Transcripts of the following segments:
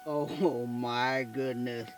Oh my goodness.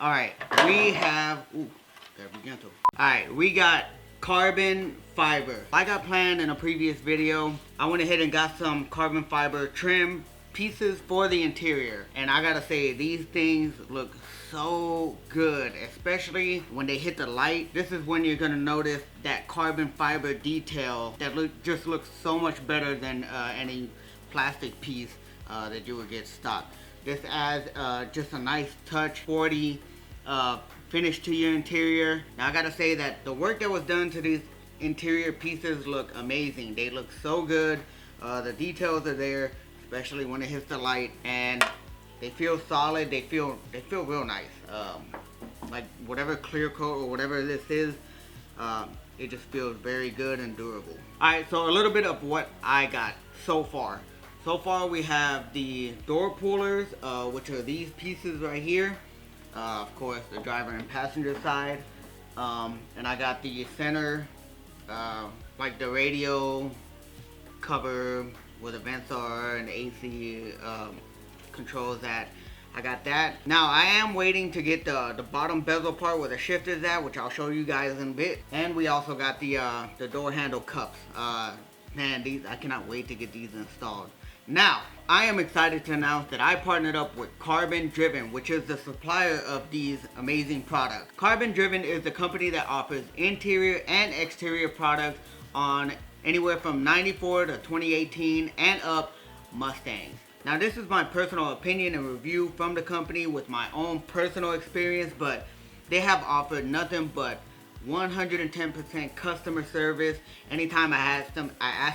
Alright, we have, alright, we got carbon fiber. Like I planned in a previous video, I went ahead and got some carbon fiber trim pieces for the interior. And I gotta say, these things look so good, especially when they hit the light. This is when you're gonna notice that carbon fiber detail that just looks so much better than any plastic piece that you would get stock. This adds just a nice touch, sporty finish to your interior. Now I gotta say that the work that was done to these interior pieces look amazing. They look so good. The details are there, especially when it hits the light, and they feel solid. They feel real nice. Like whatever clear coat or whatever this is, it just feels very good and durable. Alright, so a little bit of what I got so far. So far we have the door pullers, which are these pieces right here. Of course, the driver and passenger side. And I got the center, like the radio cover where the vents are and the AC controls that. I got that. Now I am waiting to get the bottom bezel part where the shift is at, which I'll show you guys in a bit. And we also got the door handle cups. Man, I cannot wait to get these installed. Now, I am excited to announce that I partnered up with Carbon Driven, which is the supplier of these amazing products. Carbon Driven is the company that offers interior and exterior products on anywhere from 94 to 2018 and up Mustangs. Now, this is my personal opinion and review from the company with my own personal experience, but they have offered nothing but 110% customer service. Anytime I asked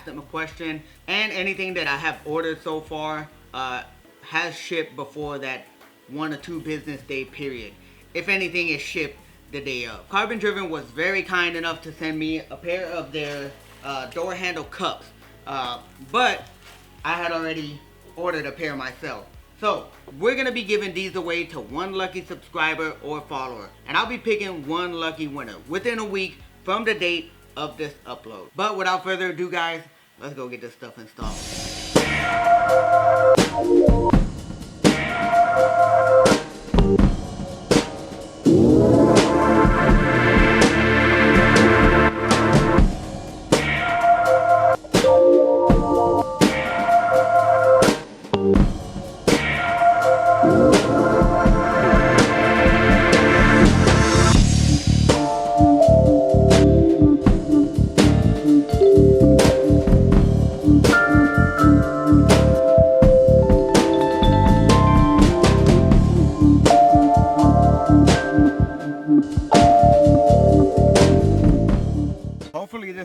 them a question, and anything that I have ordered so far has shipped before that 1 or 2 business day period. If anything, is shipped the day of. Carbon Driven was very kind enough to send me a pair of their door handle cups, but I had already ordered a pair myself. So, we're going to be giving these away to one lucky subscriber or follower. And I'll be picking one lucky winner within a week from the date of this upload. But without further ado, guys, let's go get this stuff installed.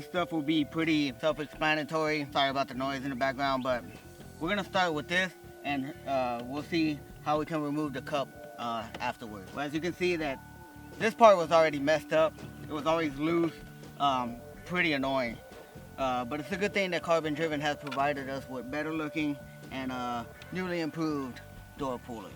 this stuff will be pretty self-explanatory. Sorry about the noise in the background, but we're gonna start with this, and we'll see how we can remove the cup afterwards. Well, as you can see, that this part was already messed up. It was always loose, pretty annoying. But it's a good thing that Carbon Driven has provided us with better looking and newly improved door pullers.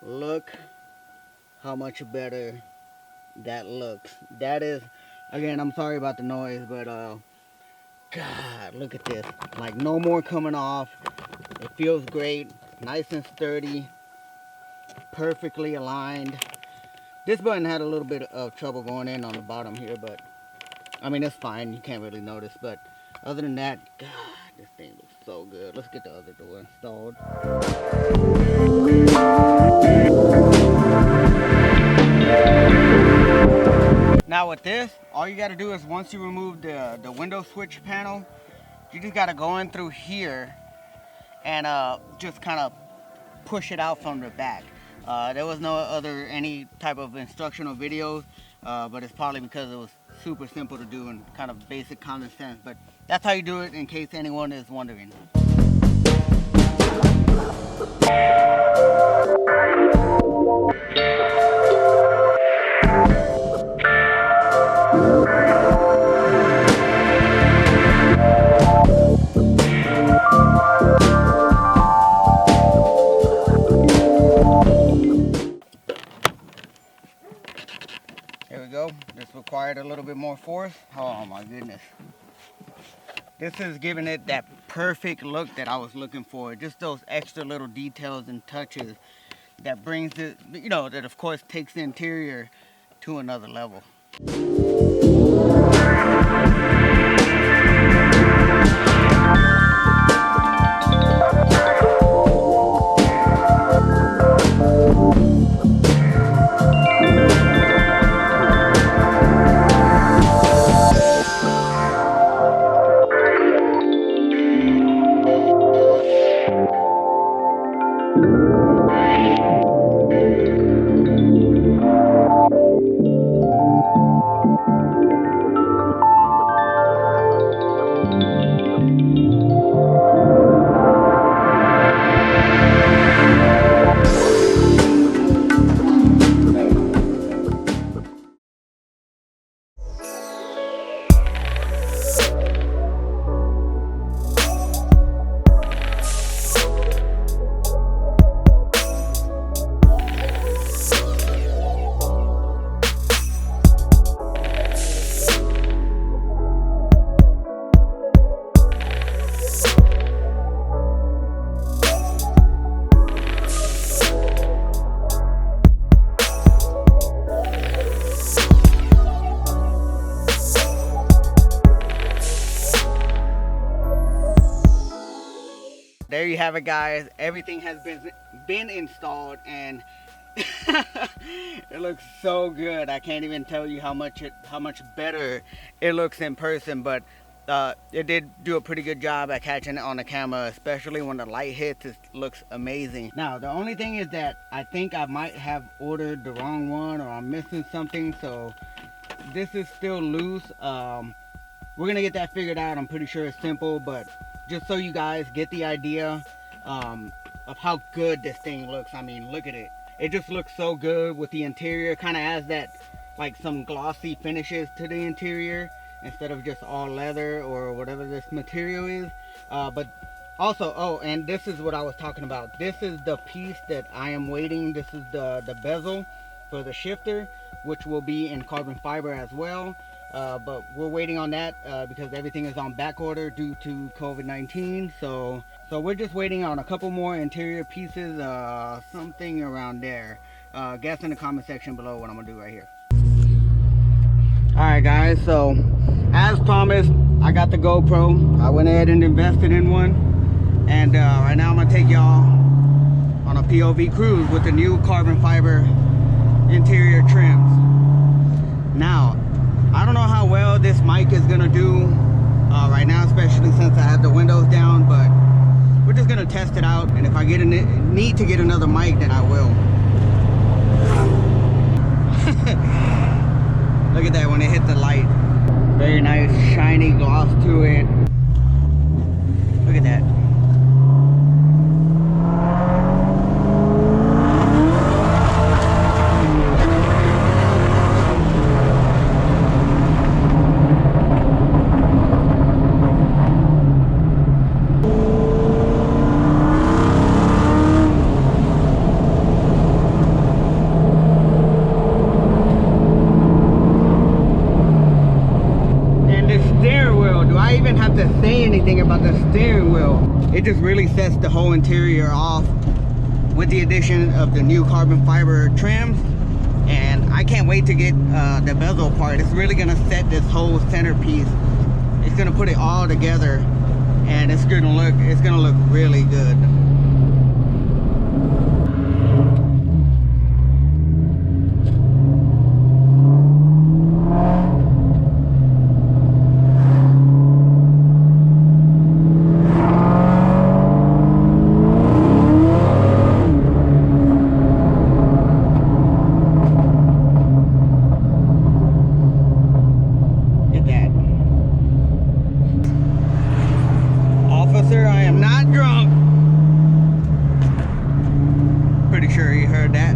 Look how much better that looks. That is, again, I'm sorry about the noise, but God, look at this. Like, no more coming off. It feels great, nice and sturdy, perfectly aligned. This button had a little bit of trouble going in on the bottom here, but I mean, it's fine, you can't really notice. But other than that, God, this thing looks so good. Let's get the other door installed. Now with this, all you got to do is, once you remove the window switch panel, you just got to go in through here and just kind of push it out from the back. There was no any type of instructional videos, but it's probably because it was super simple to do and kind of basic common sense. But that's how you do it, in case anyone is wondering. There we go. This required a little bit more force. Oh my goodness. This is giving it that perfect look that I was looking for. Just those extra little details and touches that brings it, you know, that of course takes the interior to another level. There you have it, guys. Everything has been installed, and it looks so good. I can't even tell you how much better it looks in person, but it did do a pretty good job at catching it on the camera, especially when the light hits. It looks amazing. Now the only thing is that I think I might have ordered the wrong one, or I'm missing something, so this is still loose. We're gonna get that figured out. I'm pretty sure it's simple, but just so you guys get the idea of how good this thing looks. I mean, look at it. It just looks so good with the interior. Kind of has that, like, some glossy finishes to the interior. instead of just all leather or whatever this material is. But also, oh, and this is what I was talking about. This is the piece that I am waiting. This is the bezel for the shifter, which will be in carbon fiber as well. But we're waiting on that because everything is on back order due to COVID-19. So we're just waiting on a couple more interior pieces, something around there. Guess in the comment section below what I'm gonna do right here. Alright guys, so as promised, I got the GoPro. I went ahead and invested in one. And right now I'm gonna take y'all on a POV cruise with the new carbon fiber interior trims. Now, I don't know how well this mic is gonna do right now, especially since I have the windows down, but we're just gonna test it out, and if I need to get another mic, then I will. Look at that when it hit the light. Very nice shiny gloss to it. Look at that. Have to say anything about the steering wheel. It just really sets the whole interior off with the addition of the new carbon fiber trims, and I can't wait to get the bezel part. It's really gonna set this whole centerpiece. It's gonna put it all together, and it's gonna look really good. I am not drunk. Pretty sure you heard that.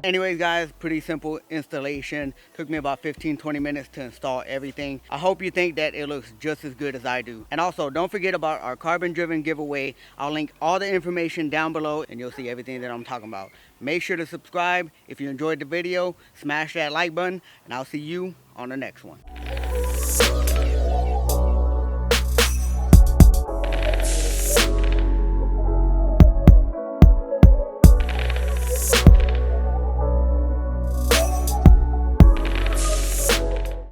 Anyways guys, pretty simple installation. Took me about 15-20 minutes to install everything. I hope you think that it looks just as good as I do. And also, don't forget about our carbon driven giveaway. I'll link all the information down below and you'll see everything that I'm talking about. Make sure to subscribe if you enjoyed the video. Smash that like button and I'll see you on the next one.